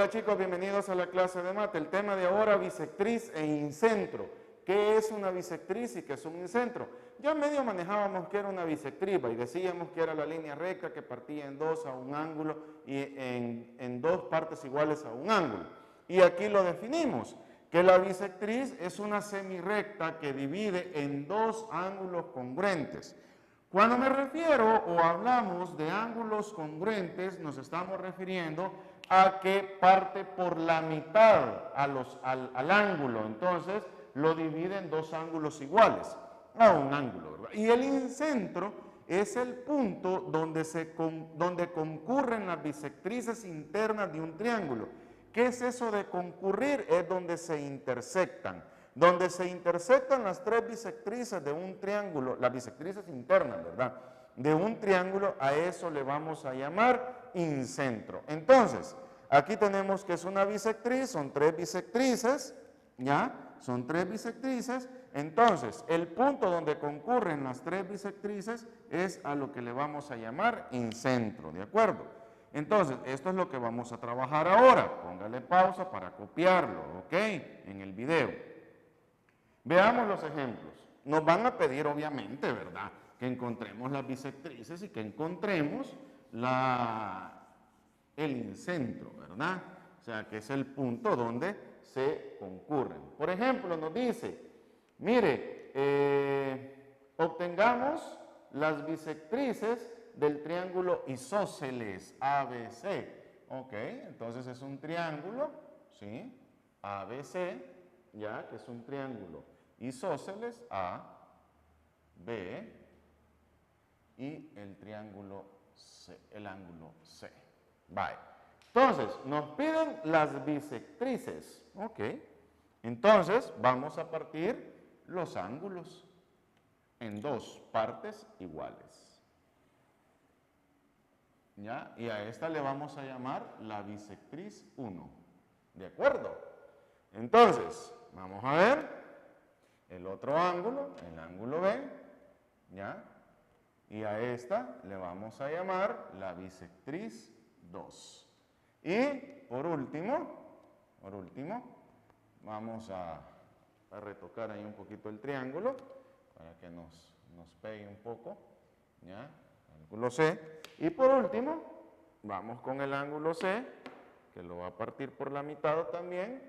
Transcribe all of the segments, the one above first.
Hola chicos, bienvenidos a la clase de mate. El tema de ahora, bisectriz e incentro. ¿Qué es una bisectriz y qué es un incentro? Ya medio manejábamos que era una bisectriz y decíamos que era la línea recta que partía en dos a un ángulo y en dos partes iguales a un ángulo. Y aquí lo definimos, que la bisectriz es una semirrecta que divide en dos ángulos congruentes. Cuando me refiero o hablamos de ángulos congruentes, nos estamos refiriendo a que parte por la mitad al ángulo. Entonces, lo divide en dos ángulos iguales, a un ángulo, ¿verdad? Y el incentro es el punto donde concurren las bisectrices internas de un triángulo. ¿Qué es eso de concurrir? Es donde se intersectan. Donde se intersectan las tres bisectrices de un triángulo, las bisectrices internas, ¿verdad? De un triángulo, a eso le vamos a llamar incentro. Entonces, aquí tenemos que es una bisectriz, son tres bisectrices, ¿ya? Son tres bisectrices. Entonces, el punto donde concurren las tres bisectrices es a lo que le vamos a llamar incentro, ¿de acuerdo? Entonces, esto es lo que vamos a trabajar ahora. Póngale pausa para copiarlo, ¿ok? En el video. Veamos los ejemplos. Nos van a pedir, obviamente, ¿verdad?, que encontremos las bisectrices y que encontremos el incentro, ¿verdad? O sea, que es el punto donde se concurren. Por ejemplo, nos dice, mire, obtengamos las bisectrices del triángulo isósceles ABC. Ok, entonces es un triángulo, ¿sí? ABC, ya, que es un triángulo isósceles A, B y el triángulo C, el ángulo C. Vale. Entonces, nos piden las bisectrices. Ok. Entonces, vamos a partir los ángulos en dos partes iguales. ¿Ya? Y a esta le vamos a llamar la bisectriz 1. ¿De acuerdo? Entonces, vamos a ver el otro ángulo, el ángulo B, ¿ya? Y a esta le vamos a llamar la bisectriz 2. Y por último, vamos a retocar ahí un poquito el triángulo para que nos pegue un poco, ¿ya? Ángulo C. Y por último, vamos con el ángulo C, que lo va a partir por la mitad también,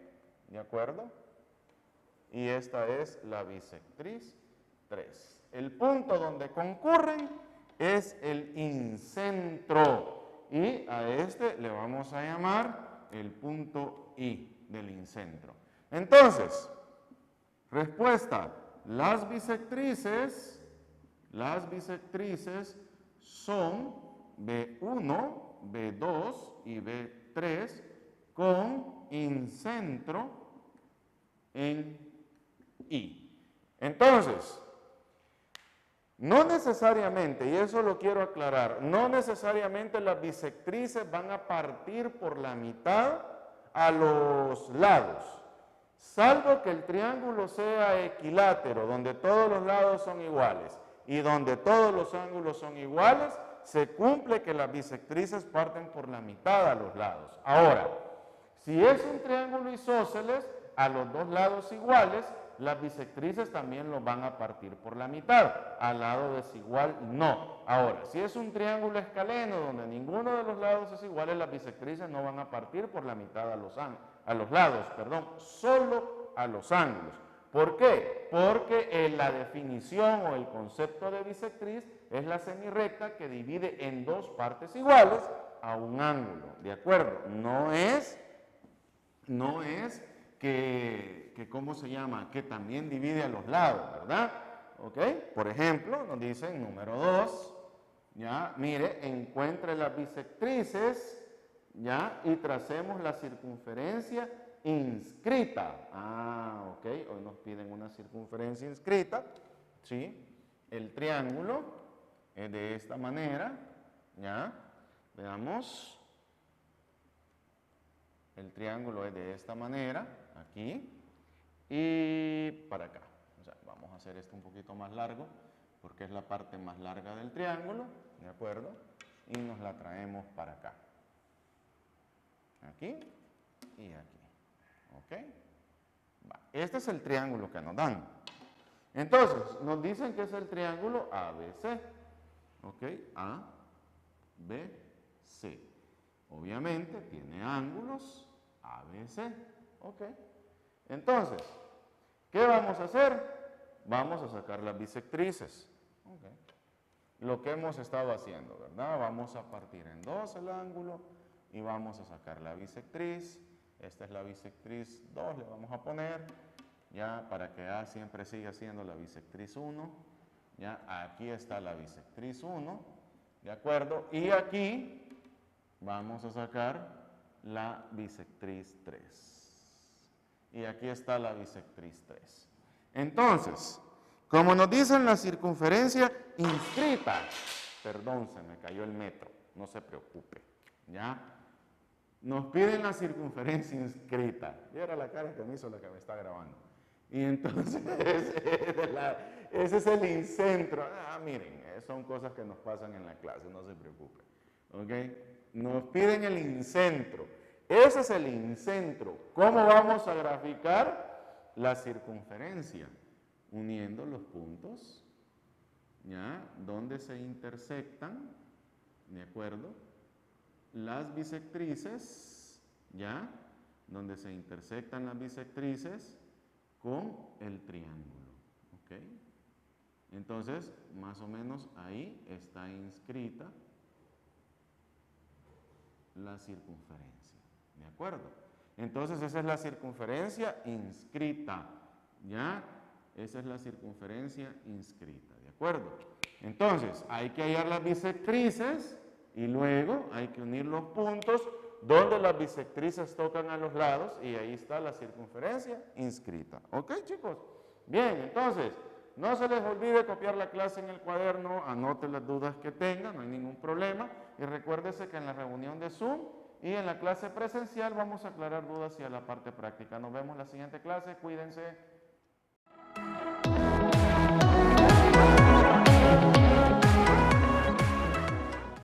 ¿de acuerdo? Y esta es la bisectriz 3. El punto donde concurren es el incentro. Y a este le vamos a llamar el punto I del incentro. Entonces, respuesta. Las bisectrices son B1, B2 y B3 con incentro en I. Entonces, no necesariamente, y eso lo quiero aclarar, no necesariamente las bisectrices van a partir por la mitad a los lados, salvo que el triángulo sea equilátero, donde todos los lados son iguales y donde todos los ángulos son iguales, se cumple que las bisectrices parten por la mitad a los lados. Ahora, si es un triángulo isósceles, a los dos lados iguales, las bisectrices también lo van a partir por la mitad, al lado desigual no. Ahora, si es un triángulo escaleno donde ninguno de los lados es igual, las bisectrices no van a partir por la mitad a los lados, solo a los ángulos. ¿Por qué? Porque la definición o el concepto de bisectriz es la semirrecta que divide en dos partes iguales a un ángulo, ¿de acuerdo? No es que ¿cómo se llama? Que también divide a los lados, ¿verdad? ¿Ok? Por ejemplo, nos dicen número 2, ¿ya? Mire, encuentre las bisectrices, ¿ya? Y tracemos la circunferencia inscrita. Ah, ok, hoy nos piden una circunferencia inscrita, ¿sí? El triángulo es de esta manera, ¿ya? Veamos. El triángulo es de esta manera, aquí, y para acá. O sea, vamos a hacer esto un poquito más largo, porque es la parte más larga del triángulo, ¿de acuerdo? Y nos la traemos para acá. Aquí y aquí. ¿Ok? Este es el triángulo que nos dan. Entonces, nos dicen que es el triángulo ABC. ¿Ok? A, B, C. Obviamente tiene ángulos ABC. ¿Ok? Entonces, ¿qué vamos a hacer? Vamos a sacar las bisectrices. ¿Ok? Lo que hemos estado haciendo, ¿verdad? Vamos a partir en dos el ángulo y vamos a sacar la bisectriz. Esta es la bisectriz 2, le vamos a poner, ya, para que A siempre siga siendo la bisectriz 1. Ya, aquí está la bisectriz 1, ¿de acuerdo? Y aquí vamos a sacar la bisectriz 3. Y aquí está la bisectriz 3. Entonces, como nos dicen la circunferencia inscrita, perdón, se me cayó el metro, no se preocupe, ¿ya? Nos piden la circunferencia inscrita. Y era la cara que me hizo la que me está grabando. Y entonces, ese es el incentro. Miren, son cosas que nos pasan en la clase, no se preocupe. ¿Ok? Nos piden el incentro. Ese es el incentro. ¿Cómo vamos a graficar la circunferencia? Uniendo los puntos, ¿ya? Donde se intersectan, ¿de acuerdo? Las bisectrices, ¿ya? Donde se intersectan las bisectrices con el triángulo, ¿ok? Entonces, más o menos ahí está inscrita la circunferencia, ¿de acuerdo? Entonces, esa es la circunferencia inscrita, ¿ya? Esa es la circunferencia inscrita, ¿de acuerdo? Entonces, hay que hallar las bisectrices y luego hay que unir los puntos donde las bisectrices tocan a los lados y ahí está la circunferencia inscrita. ¿Ok, chicos? Bien, entonces, no se les olvide copiar la clase en el cuaderno, anote las dudas que tengan, no hay ningún problema. Y recuérdese que en la reunión de Zoom y en la clase presencial vamos a aclarar dudas y a la parte práctica. Nos vemos en la siguiente clase, cuídense.